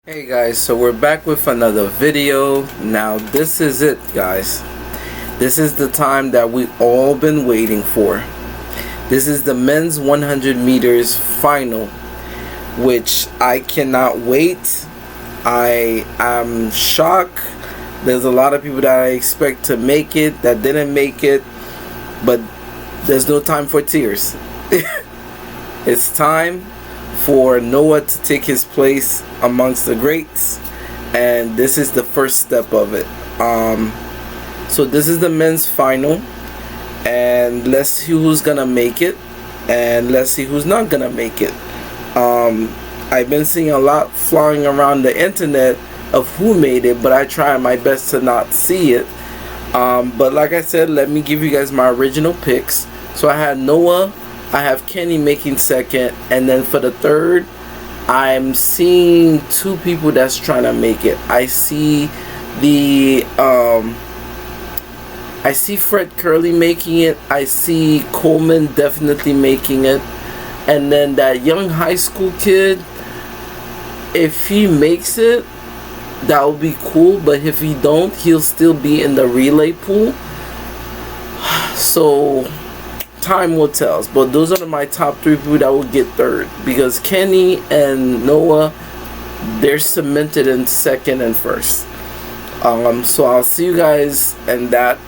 Hey guys, so we're back with another video. Now this is it, guys. This is the time that we all been waiting for. This is the men's 100 meters final, which I cannot wait. I am shocked. There's a lot of people that I expect to make it that didn't make it, but there's no time for tears. It's time for Noah to take his place amongst the greats, and this is the first step of it. So this is the men's final, and let's see who's gonna make it, and let's see who's not gonna make it. I've been seeing a lot flying around the internet of who made it, but I try my best to not see it. But like I said, let me give you guys my original picks. So I had Noah, I have Kenny making second, and then for the third, I'm seeing two people that's trying to make it. I see Fred Kerley making it. I see Coleman definitely making it, and then that young high school kid, if he makes it, that would be cool. But if he don't, he'll still be in the relay pool. So time will tell, but those are my top three people that will get third, because Kenny and Noah, they're cemented in second and first. So I'll see you guys in that.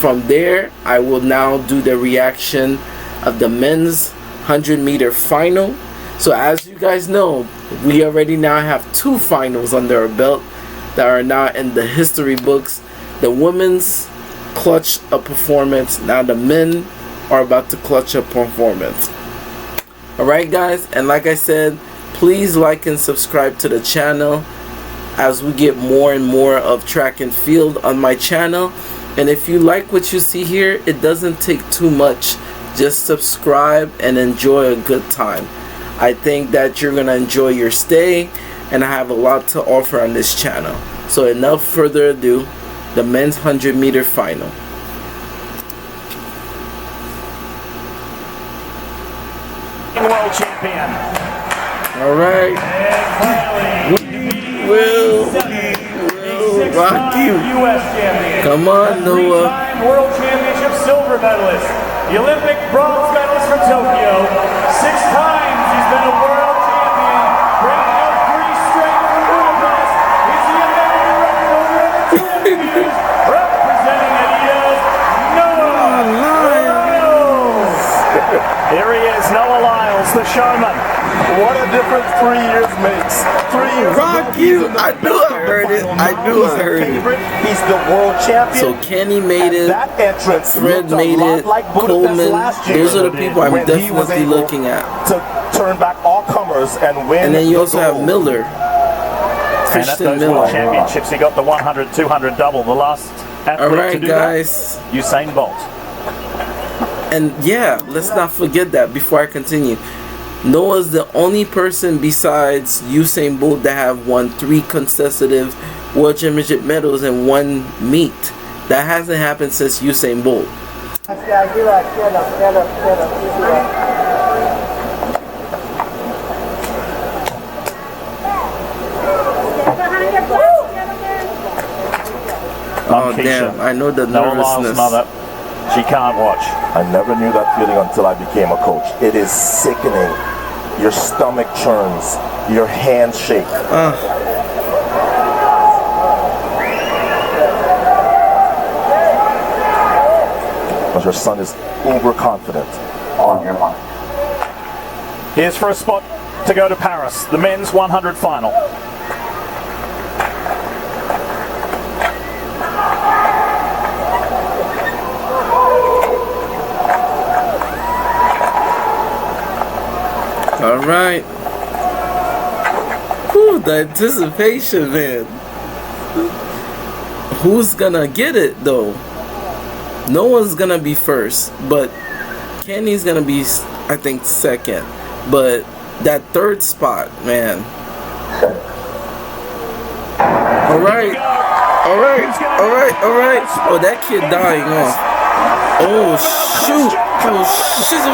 From there, I will now do the reaction of the men's 100-meter final. So as you guys know, we already now have two finals under our belt that are now in the history books. The women's clutched a performance, now the men are about to clutch a performance. Alright guys, and like I said, please like and subscribe to the channel as we get more and more of track and field on my channel. And if you like what you see here, it doesn't take too much. Just subscribe and enjoy a good time. I think that you're gonna enjoy your stay, and I have a lot to offer on this channel. So enough further ado, the men's 100-meter final. World champion. All right. We will rock you. U.S. champion. Come on, Noah. Three-time World Championship silver medalist. The Olympic bronze medalist for Tokyo. 6 times he's been a world champion. Breaking out 3 straight from Budapest. He's the American record holder of the 200 meters. Representing Adidas, Noah Lyles. Here he is, Noah Lyles, the showman. What a difference 3 years makes. 3 years. Rock you! I knew I heard it. I knew I heard it. He's the world champion. So Kenny made it. That entrance Fred made it. like Coleman. Those are the people I'm definitely looking at. To turn back all comers and win. And then you also have Miller. And at those World Championships, he got the 100, 200 double. The last athlete to do guys. that, Usain Bolt. And yeah, let's not forget that before I continue. Noah's the only person besides Usain Bolt that have won 3 consecutive World Championship medals in one meet. That hasn't happened since Usain Bolt. Oh damn, I know the nervousness. Mother, she can't watch. I never knew that feeling until I became a coach. It is sickening. Your stomach churns. Your hands shake. But your son is uber confident on your mind. Here's for a spot to go to Paris, the men's 100 final. All right. Whew, the anticipation, man. Who's gonna get it though? No one's gonna be first, but Kenny's gonna be, I think, second. But that third spot, man. All right. Oh, that kid dying off. Oh shoot! Oh shit!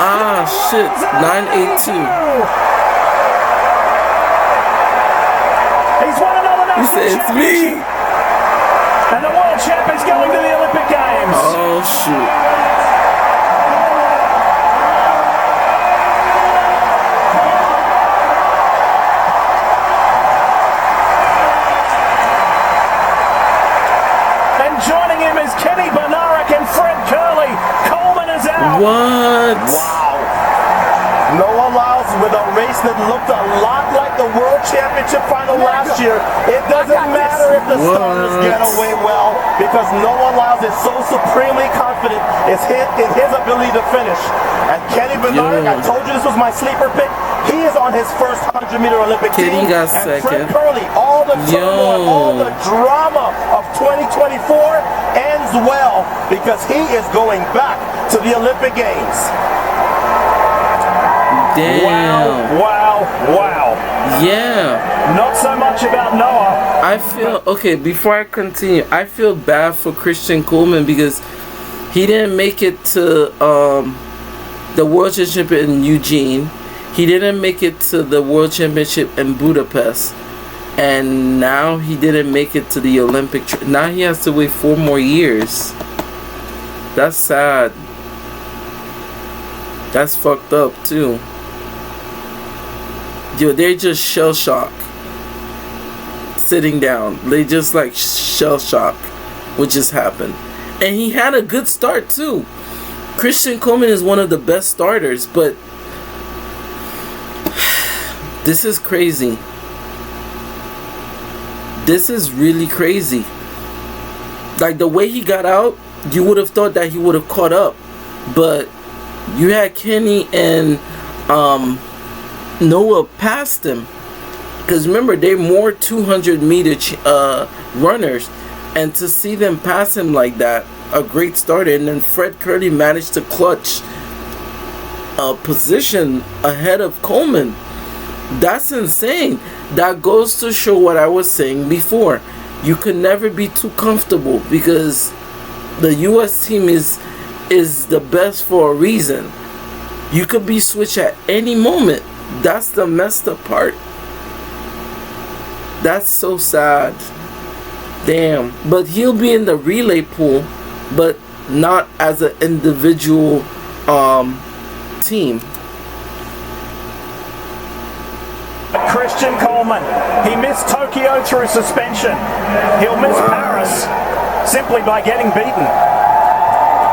Ah shit! 982. He's won another He national said, it's championship. me. And the world champ is going to the Olympic Games. Oh, shoot. Joining him is Bednarek and Fred Kerley. Coleman is out. What? Wow. Noah Lyles with a race that looked a lot like the World Championship final last year. It doesn't matter if the starters get away well, because Noah Lyles is so supremely confident in his ability to finish. And Bednarek, I told you this was my sleeper pick. He is on his first 100-meter Olympic team. got and second. Fred Kerley, all the turmoil, all the drama of 2024 ends well, because he is going back to the Olympic Games. Damn. Wow. Yeah. Not so much about Noah. I feel, okay, before I continue, I feel bad for Christian Coleman because he didn't make it to the World Championship in Eugene. He didn't make it to the World Championship in Budapest. And now he didn't make it to the Olympic. Now he has to wait 4 more years. That's sad. That's fucked up too. Yo, they're just shell shocked. Sitting down. They just like shell shocked what just happened. And he had a good start too. Christian Coleman is one of the best starters, but this is crazy. This is really crazy. Like the way he got out, you would have thought that he would have caught up. But you had Kenny and Noah past him. Because remember, they're more 200-meter runners. And to see them pass him like that, a great starter. And then Fred Kerley managed to clutch a position ahead of Coleman. That's insane. That goes to show what I was saying before. You can never be too comfortable, because the U.S. team is the best for a reason. You could be switched at any moment. That's the messed up part. That's so sad. Damn. But he'll be in the relay pool, but not as an individual team. Christian Coleman, he missed Tokyo through suspension. He'll miss Paris simply by getting beaten.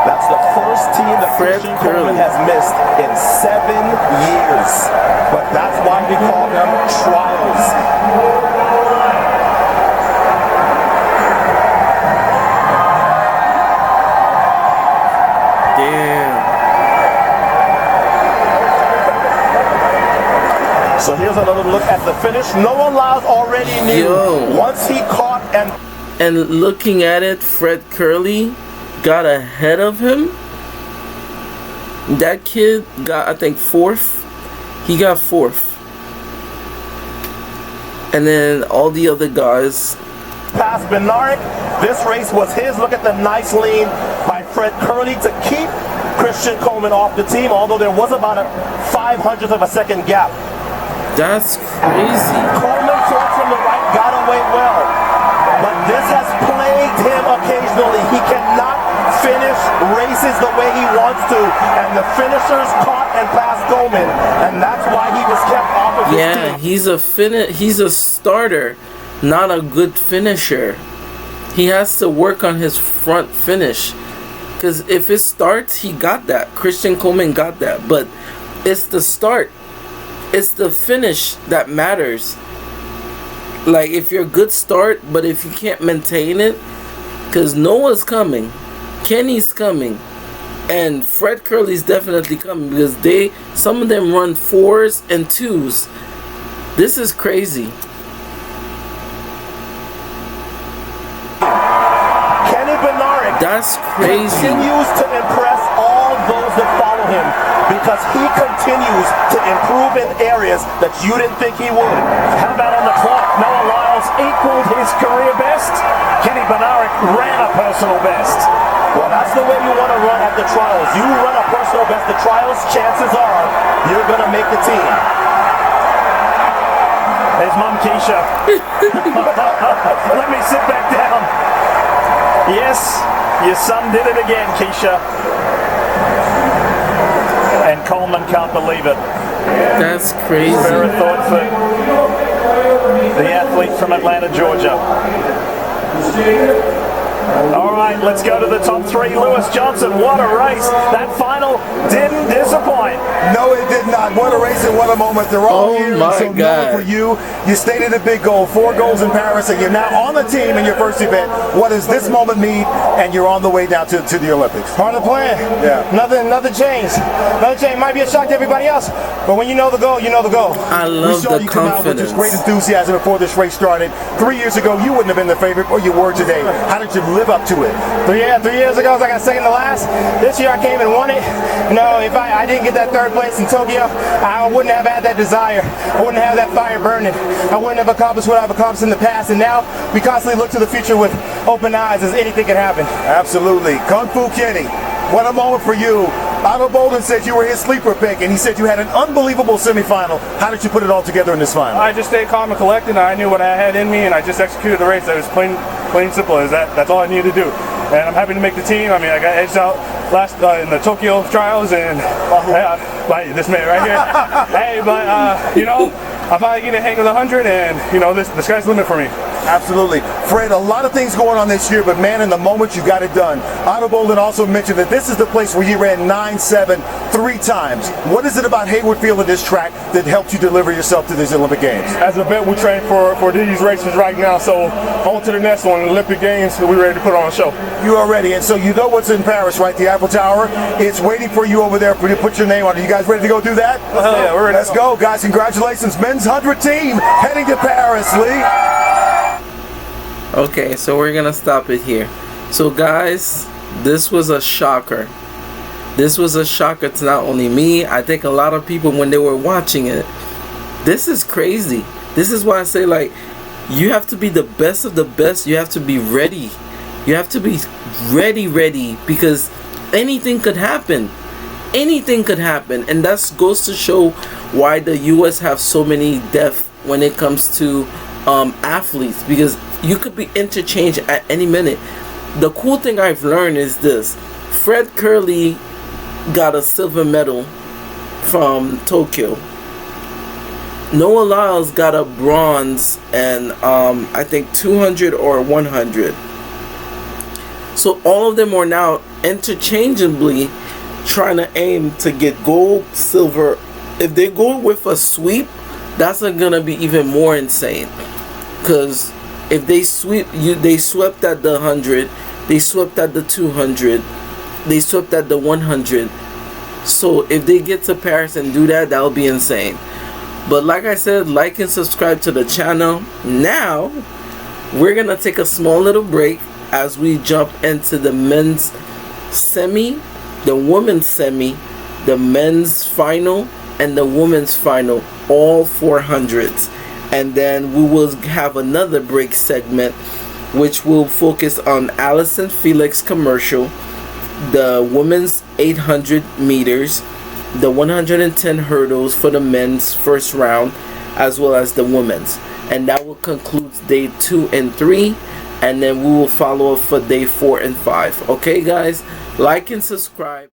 That's the first team that Christian Coleman has missed in 7 years. But that's why we call them trials. So here's another look at the finish. Noah Lyles already knew. Once he caught and looking at it, Fred Kerley got ahead of him. That kid got, I think, 4th. He got 4th. And then all the other guys past Bednarek. This race was his. Look at the nice lean by Fred Kerley to keep Christian Coleman off the team, although there was about a 500th of a second gap. That's crazy. Coleman fought from the right, got away well. But this has plagued him occasionally. He cannot finish races the way he wants to. And the finishers caught and passed Coleman. And that's why he was kept off of his team. He's a starter, not a good finisher. He has to work on his front finish. Because if it starts, he got that. Christian Coleman got that. But it's the start. It's the finish that matters. Like, if you're a good start, but if you can't maintain it, because Noah's coming, Kenny's coming, and Fred Kerley's definitely coming, because some of them run 4s and 2s. This is crazy. Bednarek, that's crazy. Continues to impress all those that follow him, because he continues to improve in areas that you didn't think he would. How about on the clock? Noah Lyles equaled his career best. Bednarek ran a personal best. Well, that's the way you want to run at the trials. You run a personal best at the trials, chances are you're going to make the team. There's Mom Keisha. Let me sit back down. Yes, your son did it again, Keisha. And Coleman can't believe it. That's crazy. Spare a thought for the athlete from Atlanta, Georgia. All right, let's go to the top three. Lewis Johnson, what a race. That final didn't disappoint. No, it did not. What a race and what a moment. They're all here. Oh my so God. for you, you stated a big goal, 4 goals in Paris, and you're now on the team in your first event. What does this moment mean? And you're on the way down to the Olympics. Part of the plan. Yeah. Nothing changed. Nothing changed. Might be a shock to everybody else, but when you know the goal, you know the goal. I We love saw the you come out with confidence. this great enthusiasm before this race started. 3 years ago, you wouldn't have been the favorite, or you were today. How did you live up to it? 3 years ago, I got second to last. This year, I came and won it. No, if I didn't get that third place in Tokyo, I wouldn't have had that desire. I wouldn't have that fire burning. I wouldn't have accomplished what I've accomplished in the past. And now we constantly look to the future with open eyes, as anything can happen. Absolutely. Kung Fu Kenny, what a moment for you. Otto Bolden said you were his sleeper pick, and he said you had an unbelievable semifinal. How did you put it all together in this final? I just stayed calm and collected. I knew what I had in me, and I just executed the race. That was plain simple as that. That's all I needed to do. And I'm happy to make the team. I mean, I got edged out last in the Tokyo trials, and by this man right here. Hey, but you know, I'm finally getting a hang of the 100, and you know, the sky's the limit for me. Absolutely. Fred, a lot of things going on this year, but man, in the moment, you got it done. Otto Bolden also mentioned that this is the place where you ran 9.7 3 times. What is it about Hayward Field and this track that helped you deliver yourself to these Olympic Games? As a vet, we train for these races right now, so on to the next one, the Olympic Games, we're ready to put on a show. You are ready, and so you know what's in Paris, right? The Eiffel Tower. It's waiting for you over there for you to put your name on it. You guys ready to go do that? Yeah, we're ready. Let's go, guys. Congratulations. Men's 100 team heading to Paris, Lee. Okay, so we're gonna stop it here. So guys, this was a shocker. This was a shocker to not only me, I think a lot of people when they were watching it. This is crazy. This is why I say, like, you have to be the best of the best. You have to be ready. You have to be ready, because anything could happen. Anything could happen, and that goes to show why the US have so many deaths when it comes to athletes, because you could be interchanged at any minute. The cool thing I've learned is this: Fred Kerley got a silver medal from Tokyo. Noah Lyles got a bronze, and I think 200 or 100. So all of them are now interchangeably trying to aim to get gold, silver. If they go with a sweep, that's gonna be even more insane. Because if they sweep you, they swept at the 100, they swept at the 200, they swept at the 100. So if they get to Paris and do that, that'll be insane. But like I said, like and subscribe to the channel. Now we're gonna take a small little break as we jump into the men's semi, the women's semi, the men's final, and the women's final, all 400s. And then we will have another break segment which will focus on Allison Felix commercial, the women's 800 meters, the 110 hurdles for the men's first round, as well as the women's. And that will conclude day 2 and 3, and then we will follow up for day 4 and 5. Okay guys, like and subscribe.